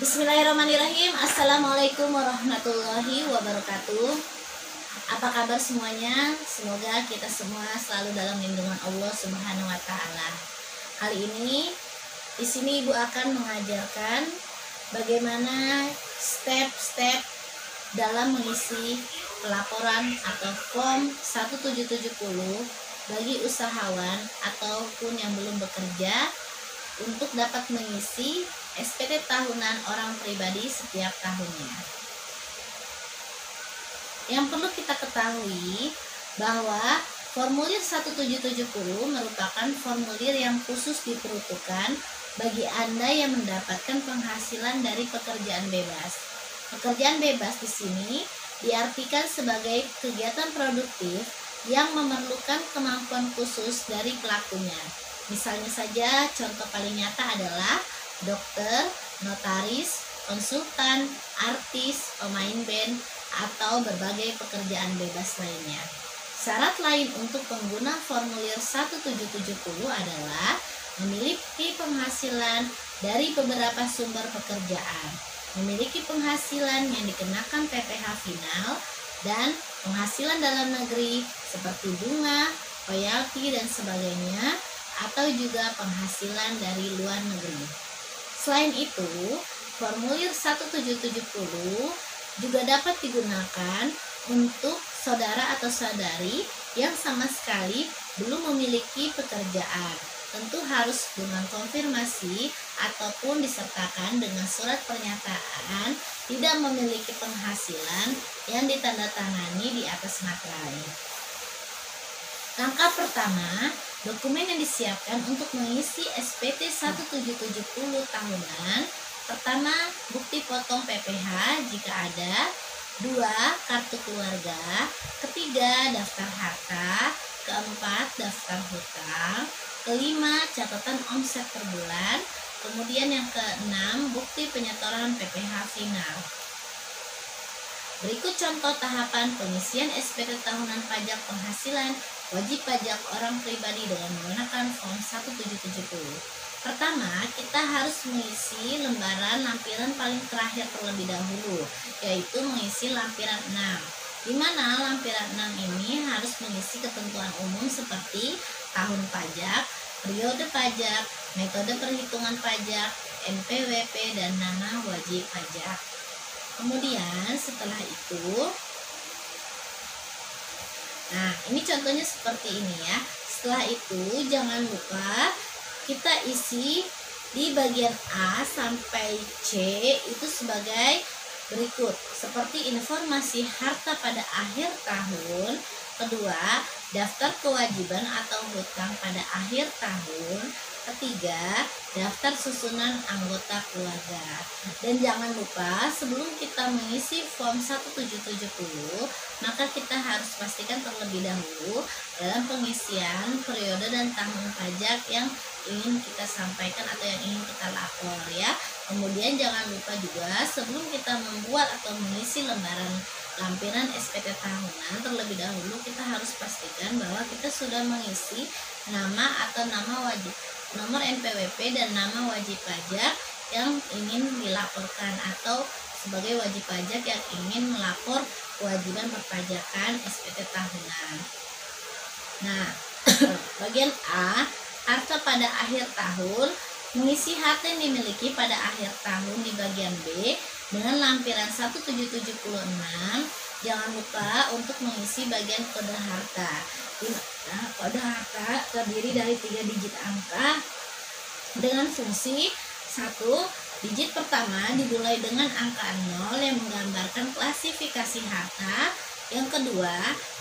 Bismillahirrahmanirrahim. Assalamualaikum warahmatullahi wabarakatuh. Apa kabar semuanya? Semoga kita semua selalu dalam lindungan Allah Subhanahu wa taala. Kali ini di sini Ibu akan mengajarkan bagaimana step-step dalam mengisi pelaporan atau form 1770 bagi usahawan ataupun yang belum bekerja untuk dapat mengisi SPT tahunan orang pribadi setiap tahunnya. Yang perlu kita ketahui bahwa formulir 1770 merupakan formulir yang khusus diperuntukkan bagi Anda yang mendapatkan penghasilan dari pekerjaan bebas. Pekerjaan bebas di sini diartikan sebagai kegiatan produktif yang memerlukan kemampuan khusus dari pelakunya. Misalnya saja contoh paling nyata adalah dokter, notaris, konsultan, artis, pemain band, atau berbagai pekerjaan bebas lainnya. Syarat lain untuk pengguna formulir 1770 adalah memiliki penghasilan dari beberapa sumber pekerjaan, memiliki penghasilan yang dikenakan PPh final, dan penghasilan dalam negeri seperti bunga, royalti, dan sebagainya, atau juga penghasilan dari luar negeri. Selain itu, formulir 1770 juga dapat digunakan untuk saudara atau saudari yang sama sekali belum memiliki pekerjaan. Tentu harus dengan konfirmasi ataupun disertakan dengan surat pernyataan tidak memiliki penghasilan yang ditandatangani di atas materai. Langkah pertama, dokumen yang disiapkan untuk mengisi SPT 1770 tahunan. Pertama, bukti potong PPh jika ada. 2, kartu keluarga. Ketiga, daftar harta. Keempat, daftar hutang. Kelima, catatan omset per bulan. Kemudian yang keenam, bukti penyetoran PPh final. Berikut contoh tahapan pengisian SPT tahunan pajak penghasilan wajib pajak orang pribadi dengan menggunakan form 1770. Pertama, kita harus mengisi lembaran lampiran paling terakhir terlebih dahulu, yaitu mengisi lampiran 6. Di mana lampiran 6 ini harus mengisi ketentuan umum seperti tahun pajak, periode pajak, metode perhitungan pajak, NPWP, dan nama wajib pajak. Kemudian setelah itu, nah ini contohnya seperti ini ya. Setelah itu jangan lupa kita isi di bagian A sampai C itu sebagai berikut. Seperti informasi harta pada akhir tahun. Kedua, daftar kewajiban atau hutang pada akhir tahun. Ketiga, daftar susunan anggota keluarga. Dan jangan lupa sebelum kita mengisi form 1770, maka kita harus pastikan terlebih dahulu dalam pengisian periode dan tahun pajak yang ingin kita sampaikan atau yang ingin kita lapor ya. Kemudian jangan lupa juga sebelum kita membuat atau mengisi lembaran lampiran SPT tahunan, terlebih dahulu kita harus pastikan bahwa kita sudah mengisi nama atau nama wajib, nomor NPWP dan nama wajib pajak yang ingin dilaporkan atau sebagai wajib pajak yang ingin melapor kewajiban perpajakan SPT tahunan. Nah, bagian A, harta pada akhir tahun, mengisi harta yang dimiliki pada akhir tahun di bagian B dengan lampiran 1776. Jangan lupa untuk mengisi bagian kode harta. Nah, kode harta terdiri dari 3 digit angka dengan fungsi 1. Digit pertama dimulai dengan angka 0 yang menggambarkan klasifikasi harta. Yang kedua,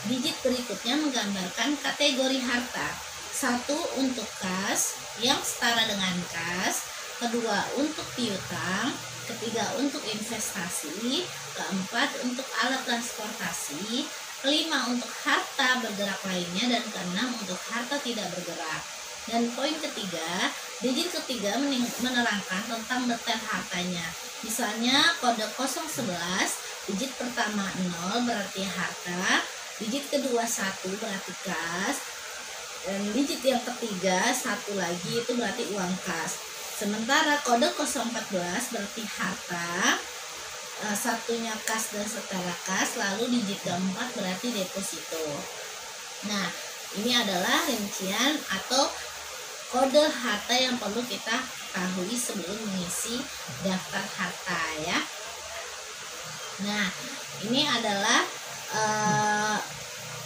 digit berikutnya menggambarkan kategori harta. 1 untuk kas yang setara dengan kas. Kedua untuk piutang. Ketiga untuk investasi. Keempat untuk alat transportasi. Kelima untuk harta bergerak lainnya. Dan keenam untuk harta tidak bergerak. Dan poin ketiga, digit ketiga menerangkan tentang detail hartanya. Misalnya kode 011, digit pertama 0 berarti harta, digit kedua 1 berarti kas, dan digit yang ketiga 1 lagi itu berarti uang kas. Sementara kode 014 berarti harta, satunya kas dan setara kas, lalu digit keempat berarti deposito. Nah, ini adalah rincian atau kode harta yang perlu kita ketahui sebelum mengisi daftar harta ya. Nah, ini adalah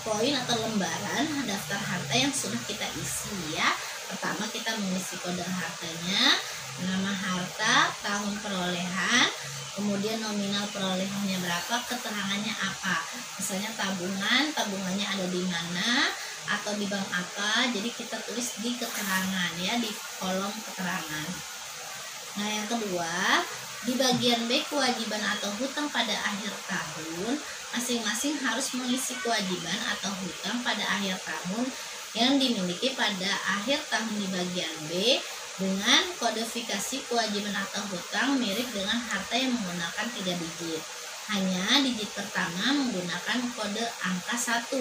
poin atau lembaran daftar harta yang sudah kita isi ya. Pertama kita mengisi kode hartanya, nama harta, tahun perolehan, kemudian nominal perolehannya berapa, keterangannya apa. Misalnya tabungannya ada di mana atau di bank apa. Jadi kita tulis di keterangan ya, di kolom keterangan. Nah, yang kedua, di bagian B kewajiban atau hutang pada akhir tahun, masing-masing harus mengisi kewajiban atau hutang pada akhir tahun yang dimiliki pada akhir tahun di bagian B dengan kodifikasi kewajiban atau hutang mirip dengan harta yang menggunakan 3 digit. Hanya digit pertama menggunakan kode angka 1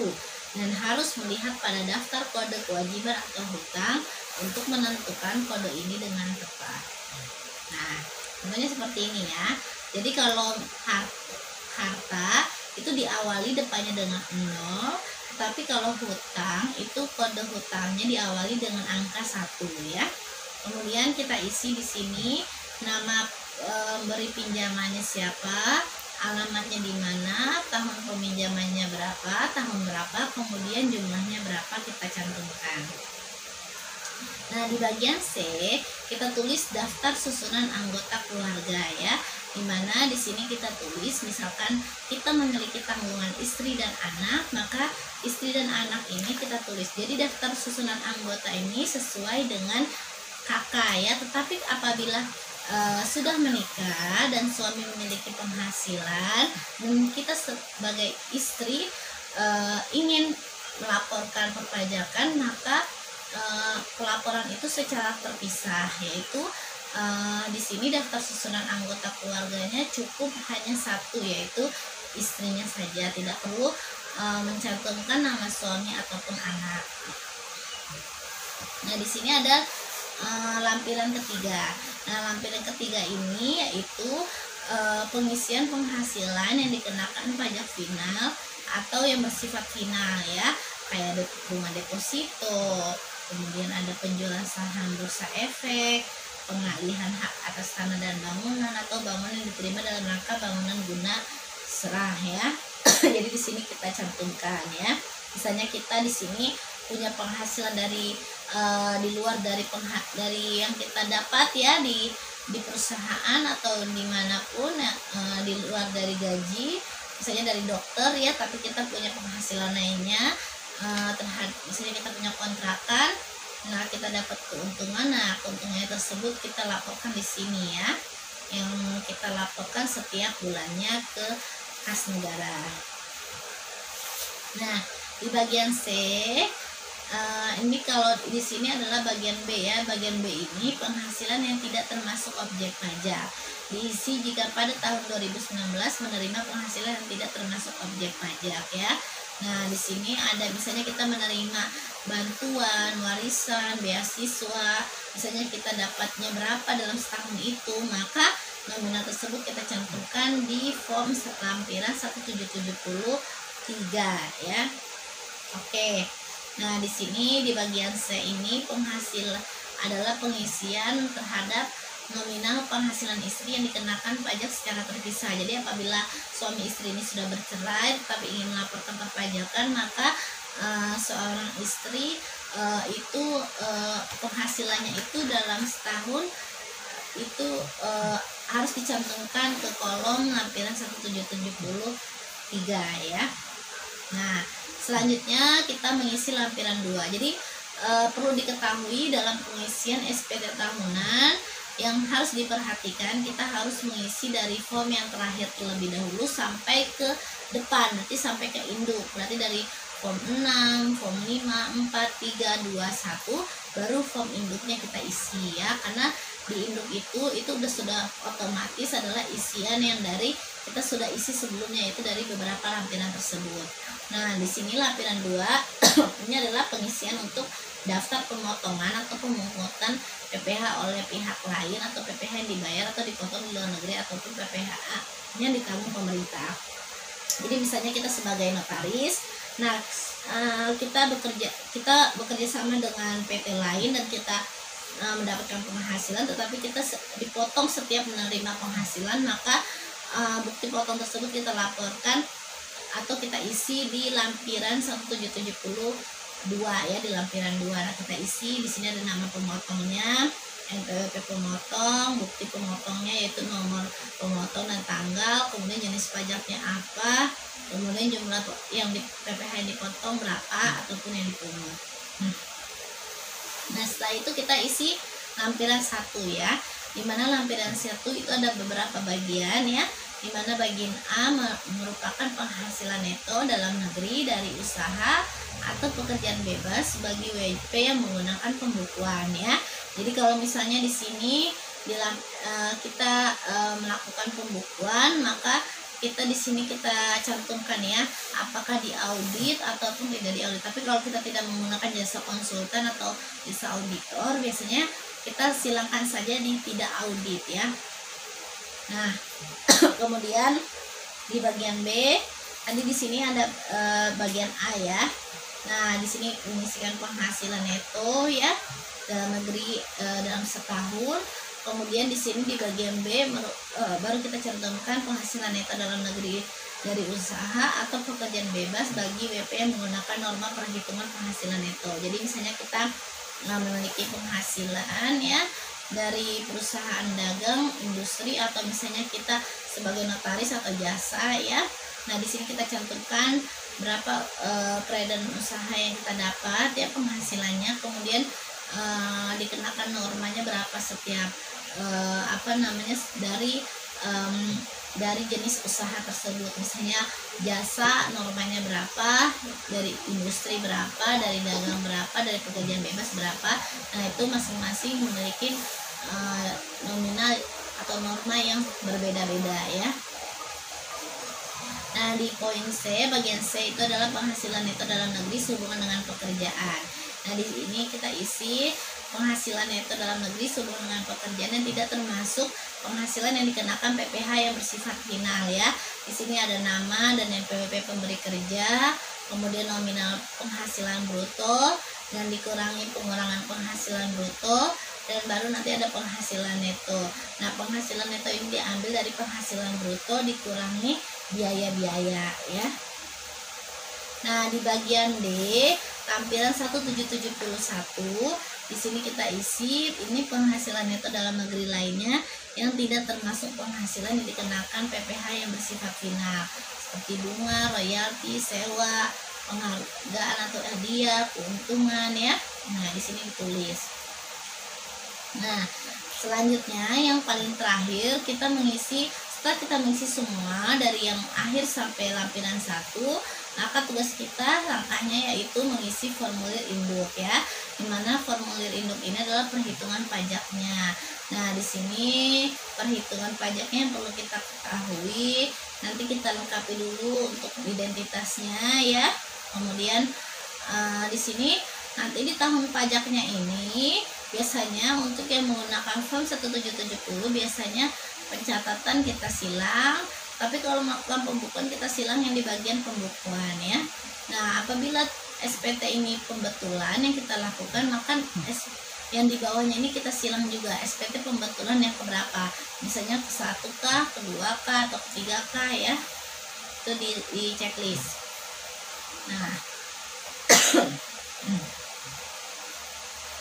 dan harus melihat pada daftar kode kewajiban atau hutang untuk menentukan kode ini dengan tepat. Nah, contohnya seperti ini ya. Jadi kalau harta itu diawali depannya dengan 0, tapi kalau hutang itu kode hutangnya diawali dengan angka 1 ya. Kemudian kita isi di sini nama pemberi pinjamannya siapa, alamatnya di mana, tahun peminjamannya berapa, tahun berapa, kemudian jumlahnya berapa kita cantumkan. Nah, di bagian C kita tulis daftar susunan anggota keluarga ya. Dimana di sini kita tulis misalkan kita memiliki tanggungan istri dan anak, maka istri dan anak ini kita tulis. Jadi daftar susunan anggota ini sesuai dengan kakak ya. Tetapi apabila sudah menikah dan suami memiliki penghasilan dan kita sebagai istri ingin melaporkan perpajakan, maka pelaporan itu secara terpisah, yaitu di sini daftar susunan anggota keluarganya cukup hanya 1, yaitu istrinya saja, tidak perlu mencantumkan nama suami ataupun anak. Nah, di sini ada lampiran ketiga. Nah, lampiran ketiga ini yaitu pengisian penghasilan yang dikenakan pajak final atau yang bersifat final ya, kayak bunga deposito, kemudian ada penjualan saham bursa efek, pengalihan hak atas tanah dan bangunan atau bangunan yang diterima dalam rangka bangunan guna serah ya. Jadi di sini kita cantumkan ya. Misalnya kita di sini punya penghasilan dari di luar dari yang kita dapat ya di perusahaan atau dimanapun ya, di luar dari gaji, misalnya dari dokter ya, tapi kita punya penghasilan lainnya misalnya kita punya kontrakan. Nah, kita dapat keuntungan. Nah, keuntungannya tersebut kita laporkan di sini ya, yang kita laporkan setiap bulannya ke kas negara. Nah, di bagian C ini kalau di sini adalah bagian B ya. Bagian B ini penghasilan yang tidak termasuk objek pajak. Diisi jika pada tahun 2019 menerima penghasilan yang tidak termasuk objek pajak ya. Nah, di sini ada misalnya kita menerima bantuan, warisan, beasiswa, misalnya kita dapatnya berapa dalam setahun itu, maka nominal tersebut kita cantumkan di form lampiran 1773 ya. Oke. Nah, di sini di bagian C ini penghasilan adalah pengisian terhadap nominal penghasilan istri yang dikenakan pajak secara terpisah. Jadi apabila suami istri ini sudah bercerai tetapi ingin melaporkan perpajakan, maka seorang istri itu penghasilannya itu dalam setahun itu harus dicantumkan ke kolom lampiran 1773 ya. Nah, selanjutnya kita mengisi lampiran 2. Jadi perlu diketahui dalam pengisian SPT tahunan yang harus diperhatikan, kita harus mengisi dari form yang terakhir terlebih dahulu sampai ke depan, nanti sampai ke induk. Berarti dari form 6, form 5, 4, 3, 2, 1 baru form induknya kita isi ya. Karena di induk itu sudah otomatis adalah isian yang dari kita kita sudah isi sebelumnya, yaitu dari beberapa lampiran tersebut. Nah, di sini lampiran 2 ini adalah pengisian untuk daftar pemotongan atau pemungutan PPh oleh pihak lain atau PPh yang dibayar atau dipotong di luar negeri ataupun PPh yang ditanggung pemerintah. Jadi misalnya kita sebagai notaris, nah kita bekerja sama dengan PT lain dan kita mendapatkan penghasilan, tetapi kita dipotong setiap menerima penghasilan, maka bukti potong tersebut kita laporkan atau kita isi di lampiran 1772 ya, di lampiran 2. Nah, kita isi di sini ada nama pemotongnya, NPWP pemotong, bukti pemotongnya yaitu nomor pemotong dan tanggal, kemudian jenis pajaknya apa, kemudian jumlah yang di PPh yang dipotong berapa ataupun yang dipungut. Nah, setelah itu kita isi lampiran 1 ya, dimana lampiran 1 itu ada beberapa bagian ya, dimana bagian A merupakan penghasilan neto dalam negeri dari usaha atau pekerjaan bebas bagi WP yang menggunakan pembukuan ya. Jadi kalau misalnya di sini kita melakukan pembukuan, maka kita di sini kita cantumkan ya, apakah diaudit ataupun tidak diaudit. Tapi kalau kita tidak menggunakan jasa konsultan atau jasa auditor, biasanya kita silangkan saja di tidak audit ya. Nah, kemudian di bagian B, tadi di sini ada bagian A ya. Nah, di sini mengisikan penghasilan neto ya dalam negeri dalam setahun. Kemudian di sini di bagian B baru kita cantumkan penghasilan neto dalam negeri dari usaha atau pekerjaan bebas bagi WP yang menggunakan norma perhitungan penghasilan neto. Jadi misalnya kita memiliki penghasilan ya dari perusahaan dagang, industri, atau misalnya kita sebagai notaris atau jasa ya. Nah, di sini kita cantumkan berapa peredaran usaha yang kita dapat ya penghasilannya, kemudian dikenakan normanya berapa setiap dari jenis usaha tersebut. Misalnya jasa normanya berapa, dari industri berapa, dari dagang berapa, dari pekerjaan bebas berapa. Nah, itu masing-masing memiliki nominal atau norma yang berbeda-beda ya. Nah, di poin C, bagian C itu adalah penghasilan neto dalam negeri sehubungan dengan pekerjaan. Nah, di sini kita isi penghasilan neto dalam negeri sehubungan dengan pekerjaan dan tidak termasuk penghasilan yang dikenakan PPh yang bersifat final ya. Di sini ada nama dan NPWP pemberi kerja, kemudian nominal penghasilan bruto dan dikurangi pengurangan penghasilan bruto, dan baru nanti ada penghasilan neto. Nah, penghasilan neto ini diambil dari penghasilan bruto dikurangi biaya-biaya ya. Nah, di bagian D, tampilan 1771, di sini kita isi ini penghasilan neto dalam negeri lainnya yang tidak termasuk penghasilan yang dikenakan PPh yang bersifat final, seperti bunga, royalti, sewa, penghargaan atau hadiah, keuntungan ya. Nah, di sini ditulis. Nah, selanjutnya yang paling terakhir kita mengisi. Setelah kita mengisi semua dari yang akhir sampai lampiran 1, maka tugas kita langkahnya yaitu mengisi formulir induk ya, dimana formulir induk ini adalah perhitungan pajaknya. Nah, di sini perhitungan pajaknya yang perlu kita ketahui, nanti kita lengkapi dulu untuk identitasnya ya. Kemudian di sini nanti di tahun pajaknya ini biasanya untuk yang menggunakan form 1770 biasanya pencatatan kita silang, tapi kalau melakukan pembukuan kita silang yang di bagian pembukuan ya. Nah, apabila SPT ini pembetulan yang kita lakukan, maka yang di bawahnya ini kita silang juga SPT pembetulan yang keberapa, misalnya ke 1K, ke 2K, atau ke 3K ya, itu di checklist. Nah,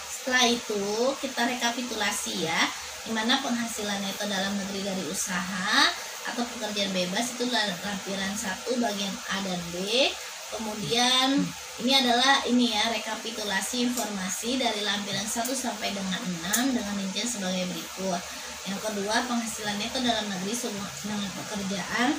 setelah itu kita rekapitulasi ya, dimana penghasilan neto dalam negeri dari usaha atau pekerjaan bebas itu lampiran 1 bagian A dan B. Kemudian ini adalah rekapitulasi informasi dari lampiran 1 sampai dengan 6 dengan rincian sebagai berikut. Yang kedua, penghasilan neto dalam negeri dengan pekerjaan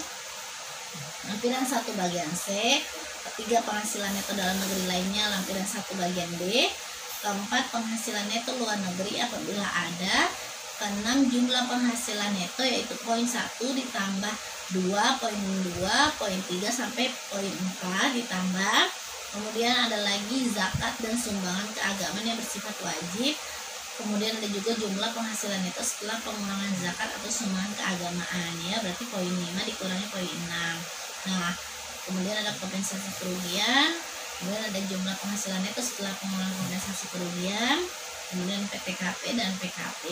lampiran 1 bagian C. Ketiga, penghasilan neto dalam negeri lainnya lampiran 1 bagian D. Keempat, penghasilan neto luar negeri apabila ada. Keenam, jumlah penghasilan neto yaitu poin 1 ditambah poin 2, poin 3 sampai poin 4 ditambah. Kemudian ada lagi zakat dan sumbangan keagamaan yang bersifat wajib. Kemudian ada juga jumlah penghasilan itu setelah pengurangan zakat atau sumbangan keagamaan, ya. Berarti poin 5 dikurangi poin 6. Nah, kemudian ada kompensasi kerugian. Kemudian ada jumlah penghasilan itu setelah pengurangan kompensasi kerugian. Kemudian PTKP dan PKP.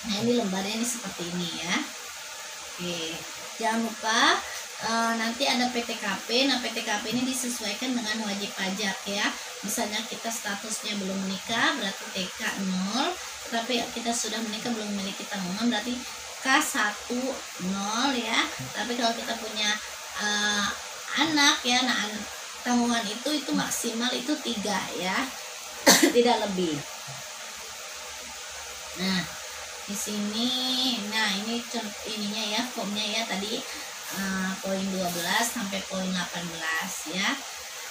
Nah, ini lembarnya ini seperti ini, ya. Oke, jangan lupa nanti ada PTKP. Nah, PTKP ini disesuaikan dengan wajib pajak, ya. Misalnya kita statusnya belum menikah berarti TK 0, tapi kita sudah menikah belum memiliki tanggungan berarti K1 0, ya. Tapi kalau kita punya anak, ya, nah tanggungan itu maksimal itu 3, ya. Tidak lebih. Nah, di sini, nah ini ininya, ya, formnya, ya, tadi poin 12 sampai poin 18, ya.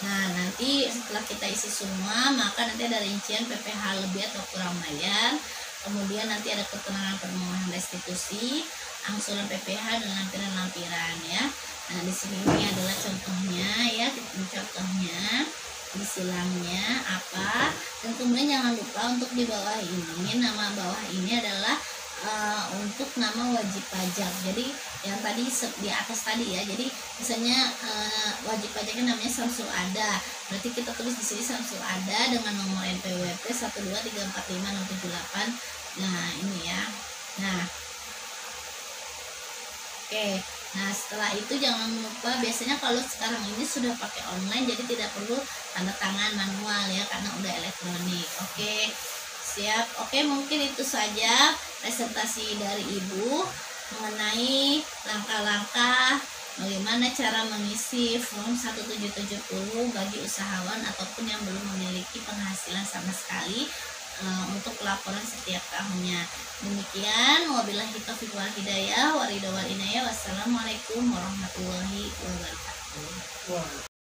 Nah, nanti setelah kita isi semua, maka nanti ada rincian PPh lebih atau kurang bayar. Kemudian nanti ada keterangan permohonan restitusi, angsuran PPh dan lampiran-lampiran, ya. Nah, di sini ini adalah contohnya, ya. Contohnya di silangnya apa, dan kemudian jangan lupa untuk di bawah ini, nama bawah ini adalah untuk nama wajib pajak. Jadi yang tadi di atas tadi, ya, jadi misalnya wajib pajaknya namanya Samsul Ada, berarti kita tulis di sini Samsul Ada dengan nomor NPWP 1234568. Nah, ini, ya. Nah, oke. Nah, setelah itu jangan lupa, biasanya kalau sekarang ini sudah pakai online jadi tidak perlu tanda tangan manual, ya, karena udah elektronik. Oke, siap. Oke, mungkin itu saja presentasi dari Ibu mengenai langkah-langkah bagaimana cara mengisi form 1770 bagi usahawan ataupun yang belum memiliki penghasilan sama sekali untuk laporan setiap tahunnya. Demikian, wabillahi taufiq wal hidayah, waridho wal inayah. Wassalamualaikum warahmatullahi wabarakatuh.